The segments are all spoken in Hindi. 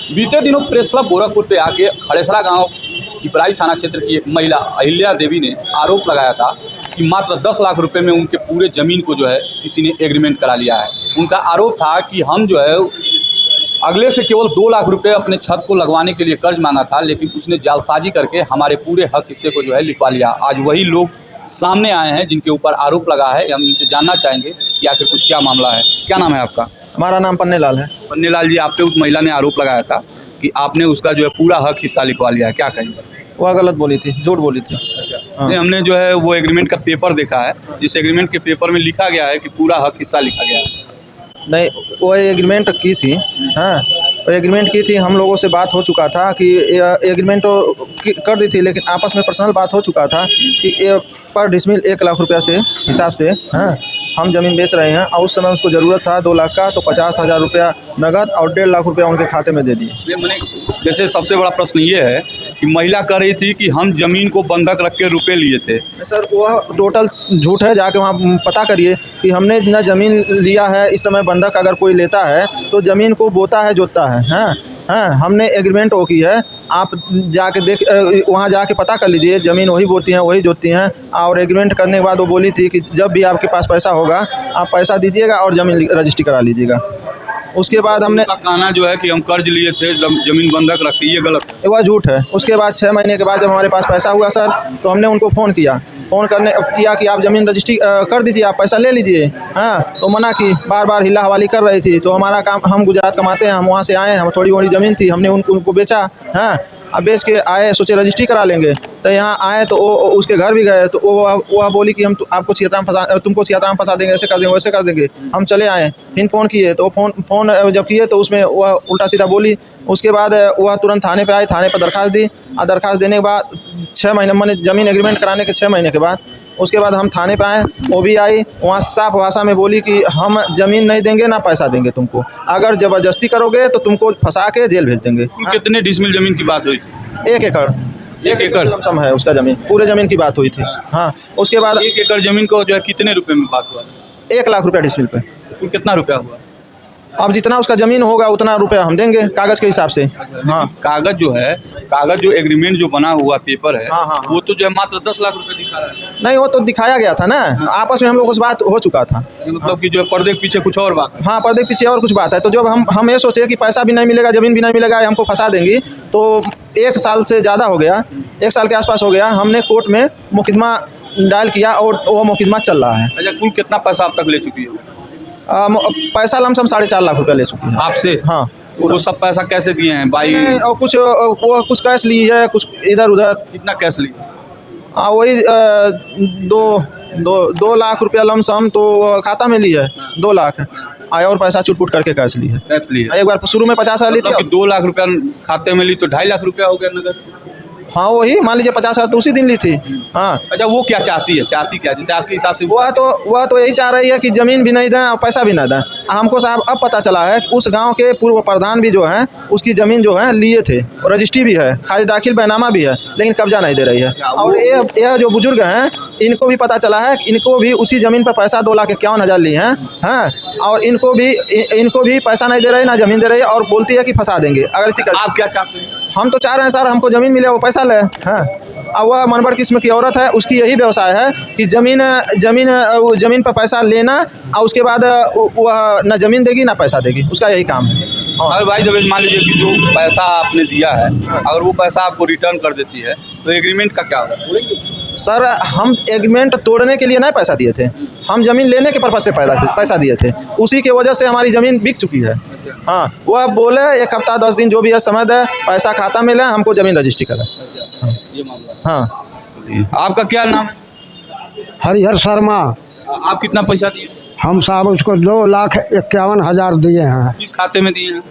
बीते दिनों प्रेस क्लब गोरखपुर पे आके खड़ेसरा गांव पिपराइच थाना क्षेत्र की एक महिला अहिल्या देवी ने आरोप लगाया था कि मात्र 10 लाख रुपए में उनके पूरे ज़मीन को जो है किसी ने एग्रीमेंट करा लिया है। उनका आरोप था कि हम जो है अगले से केवल 2 लाख रुपए अपने छत को लगवाने के लिए कर्ज मांगा था, लेकिन उसने जालसाजी करके हमारे पूरे हक हिस्से को जो है लिखवा लिया। आज वही लोग सामने आए हैं जिनके ऊपर आरोप लगा है। हम इनसे जानना चाहेंगे कि आखिर कुछ क्या मामला है। क्या नाम है आपका? हमारा नाम पन्नेलाल है। पन्नेलाल जी, आप पे उस महिला ने आरोप लगाया था कि आपने उसका जो है पूरा हक हिस्सा लिखवा लिया है, क्या कहेंगे? वह गलत बोली थी, झूठ बोली थी। हाँ। हमने जो है वो एग्रीमेंट का पेपर देखा है, जिस एग्रीमेंट के पेपर में लिखा गया है कि पूरा हक हिस्सा लिखा गया है। नहीं, वो एग्रीमेंट की थी। हाँ, वो एग्रीमेंट की थी, हम लोगों से बात हो चुका था कि एग्रीमेंट कर दी थी, लेकिन आपस में पर्सनल बात हो चुका था कि पर डिसमिल 1 लाख रुपया से हिसाब से हाँ हम ज़मीन बेच रहे हैं। और उस समय उसको ज़रूरत था 2 लाख का, तो 50,000 रुपया नगद और 1.5 लाख रुपया उनके खाते में दे दिए। मैंने जैसे सबसे बड़ा प्रश्न ये है कि महिला कह रही थी कि हम ज़मीन को बंधक रख के रुपये लिए थे। सर, वह टोटल झूठ है। जाके वहाँ पता करिए कि हमने न ज़मीन लिया है। इस समय बंधक अगर कोई लेता है तो ज़मीन को बोता है, जोतता है। हाँ हाँ, हमने एग्रीमेंट वो की है। आप जाके वहाँ जाके पता कर लीजिए, ज़मीन वही बोती हैं, वही जोतती हैं। और एग्रीमेंट करने के बाद वो बोली थी कि जब भी आपके पास पैसा होगा आप पैसा दीजिएगा और ज़मीन रजिस्ट्री करा लीजिएगा। उसके बाद हमने कहना जो है कि हम कर्ज लिए थे, ज़मीन बंधक रखी, ये गलत है, वह झूठ है। उसके बाद 6 महीने के बाद जब हमारे पास पैसा हुआ सर, तो हमने उनको फ़ोन किया कि आप ज़मीन रजिस्ट्री कर दीजिए, आप पैसा ले लीजिए। हाँ, तो मना की, बार बार हिला हवाली कर रही थी। तो हमारा काम, हम गुजरात कमाते हैं, हम वहाँ से आए, हम थोड़ी मोड़ी ज़मीन थी, हमने उनको बेचा। हाँ, अब बेच के आए, सोचे रजिस्ट्री करा लेंगे। तो यहाँ आए तो उसके घर भी गए, तो वह बोली कि हम तुमको थिएटर में फंसा देंगे, ऐसे कर देंगे, वैसे कर देंगे। हम चले आए, फिर फ़ोन किए, तो फ़ोन जब किए तो उसमें वह उल्टा सीधा बोली। उसके बाद वह तुरंत थाने पे आए, थाने पर दरख्वास्त दी। और दरख्वास्त देने के बाद 6 महीने, मैंने ज़मीन एग्रीमेंट कराने के 6 महीने के बाद उसके बाद हम थाने पे आए, वो भी आई। वहाँ साफ भाषा में बोली कि हम ज़मीन नहीं देंगे, ना पैसा देंगे तुमको, अगर ज़बरदस्ती करोगे तो तुमको फंसा के जेल भेज देंगे। कितने डिसमिल ज़मीन की बात हुई थी? 1 एकड़, 1 एकड़ लमसम है उसका ज़मीन, पूरे ज़मीन की बात हुई थी। हाँ, उसके बाद 1 एकड़ ज़मीन को जो है कितने रुपए में बात हुआ? 1 लाख रुपया डिसमिल पे। कुल कितना रुपया हुआ? अब जितना उसका ज़मीन होगा उतना रुपया हम देंगे कागज़ के हिसाब से। हाँ, कागज़ जो एग्रीमेंट जो बना हुआ पेपर है, हाँ, वो तो जो है मात्र 10 लाख रुपए दिखा रहा है। नहीं, वो तो दिखाया गया था ना, आपस में हम लोगों से बात हो चुका था। मतलब कि जो है पर्दे के पीछे कुछ और बात है। हाँ, पर्दे के पीछे और कुछ बात है। तो जब हम ये सोचे कि पैसा भी नहीं मिलेगा, ज़मीन भी नहीं मिलेगा, हमको फंसा देंगी, तो 1 साल से ज़्यादा हो गया, 1 साल के आसपास हो गया, हमने कोर्ट में मुकदमा डायल किया और वो मुकदमा चल रहा है। अच्छा, कुल कितना पैसा अब तक ले चुकी है? पैसा लमसम 4.5 लाख रुपया ले चुकी है आपसे? हाँ। वो सब पैसा कैसे दिए हैं भाई? और कुछ कैश ली है, कुछ इधर उधर। कितना कैश ली? वही 2 लाख रुपया लमसम तो खाता में ली है, 2 लाख और पैसा चुटपुट करके कैश ली है। कैश ली है? एक बार शुरू में 50,000 ली थी। 2 लाख रुपया खाते में ली तो 2.5 लाख रुपया हो गया नगद। हाँ, वही मान लीजिए 50,000 तो उसी दिन ली थी। हाँ। अच्छा, वो क्या चाहती है? चाहती क्या, जैसे आपके हिसाब से? वह तो यही चाह रही है कि ज़मीन भी नहीं दें और पैसा भी ना दें। हमको साहब अब पता चला है कि उस गांव के पूर्व प्रधान भी जो हैं, उसकी ज़मीन जो है लिए थे, और रजिस्ट्री भी है, खारिज दाखिल बैनामा भी है, लेकिन कब्जा नहीं दे रही है। और ये जो बुजुर्ग हैं, इनको भी पता चला है कि इनको भी उसी ज़मीन पर पैसा 2,51,000 लिए हैं। हाँ, और इनको भी पैसा नहीं दे रही, ना ज़मीन दे रही है, और बोलती है कि फंसा देंगे। अगर आप क्या चाहते हैं? हम तो चाह रहे हैं सर, हमको ज़मीन मिले, वो पैसा ले। हाँ, और वह मनबड़ किस्म की औरत है, उसकी यही व्यवसाय है कि ज़मीन पर पैसा लेना, और उसके बाद वह ना ज़मीन देगी ना पैसा देगी, उसका यही काम है। और भाई, जब मान लीजिए कि जो पैसा आपने दिया है, अगर वो पैसा आपको रिटर्न कर देती है तो एग्रीमेंट का क्या होगा? सर, हम एग्रीमेंट तोड़ने के लिए नहीं पैसा दिए थे, हम ज़मीन लेने के पर्पज़ से पैसा दिए थे। उसी की वजह से हमारी ज़मीन बिक चुकी है। हाँ, वह बोले 1 हफ्ता 10 दिन जो भी है समय दे, पैसा खाता में ले, हमको ज़मीन रजिस्ट्री करें। ये मामला। हाँ, आपका क्या नाम है? हरिहर शर्मा। आप कितना पैसा दिए? हम साहब उसको 2,51,000 दिए हैं। किस खाते में दिए हैं?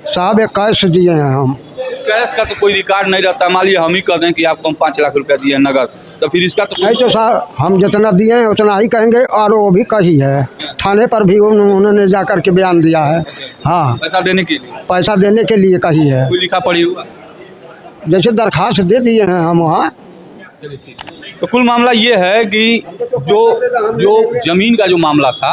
साहब एक कैश दिए हैं हम। कैश का तो कोई रिकॉर्ड नहीं रहता। मान लीजिए हम ही कह दें कि आपको हम 5 लाख रुपया दिए नगद, तो फिर इसका तो नहीं, तो साहब हम जितना दिए हैं उतना ही कहेंगे, और वो भी कही है, थाने पर भी उन्होंने जा कर के बयान दिया है। हाँ, पैसा देने के लिए? पैसा देने के लिए कही है। कोई लिखा पढ़ी हुआ? जैसे दरखास्त दे दिए हैं हम वहाँ। तो कुल मामला ये है कि जो जमीन का जो मामला था,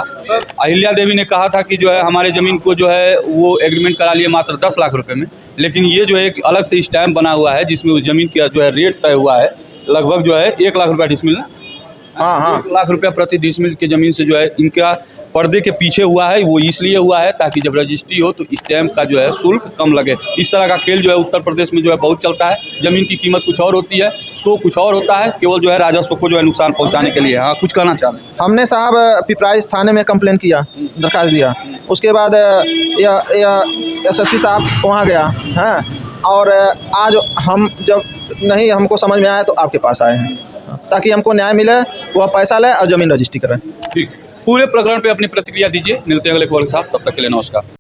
अहिल्या देवी ने कहा था कि जो है हमारे ज़मीन को जो है वो एग्रीमेंट करा लिए मात्र 10 लाख रुपए में, लेकिन ये जो है एक अलग से स्टैम्प बना हुआ है जिसमें उस ज़मीन का जो है रेट तय हुआ है, लगभग जो है 1 लाख रुपया डिसमिल ना। हाँ, 1 लाख रुपया प्रति डिसमिल के ज़मीन से जो है इनका पर्दे के पीछे हुआ है। वो इसलिए हुआ है ताकि जब रजिस्ट्री हो तो स्टैम्प का जो है शुल्क कम लगे। इस तरह का खेल जो है उत्तर प्रदेश में जो है बहुत चलता है। ज़मीन की कीमत कुछ और होती है, शो कुछ और होता है, केवल जो है राजस्व को जो है नुकसान पहुंचाने के लिए। हाँ, कुछ कहना चाह रहे हैं? हमने साहब पिपराइच थाने में कंप्लेंट किया, दरखास्त दिया। उसके बाद SSP साहब वहाँ गया हैं, और आज हम जब नहीं हमको समझ में आया तो आपके पास आए हैं ताकि हमको न्याय मिले, वह पैसा ले और ज़मीन रजिस्ट्री करें। ठीक, पूरे प्रकरण पे अपनी प्रतिक्रिया दीजिए। मिलते हैं अगले खबर के साथ, तब तक के लिए नमस्कार।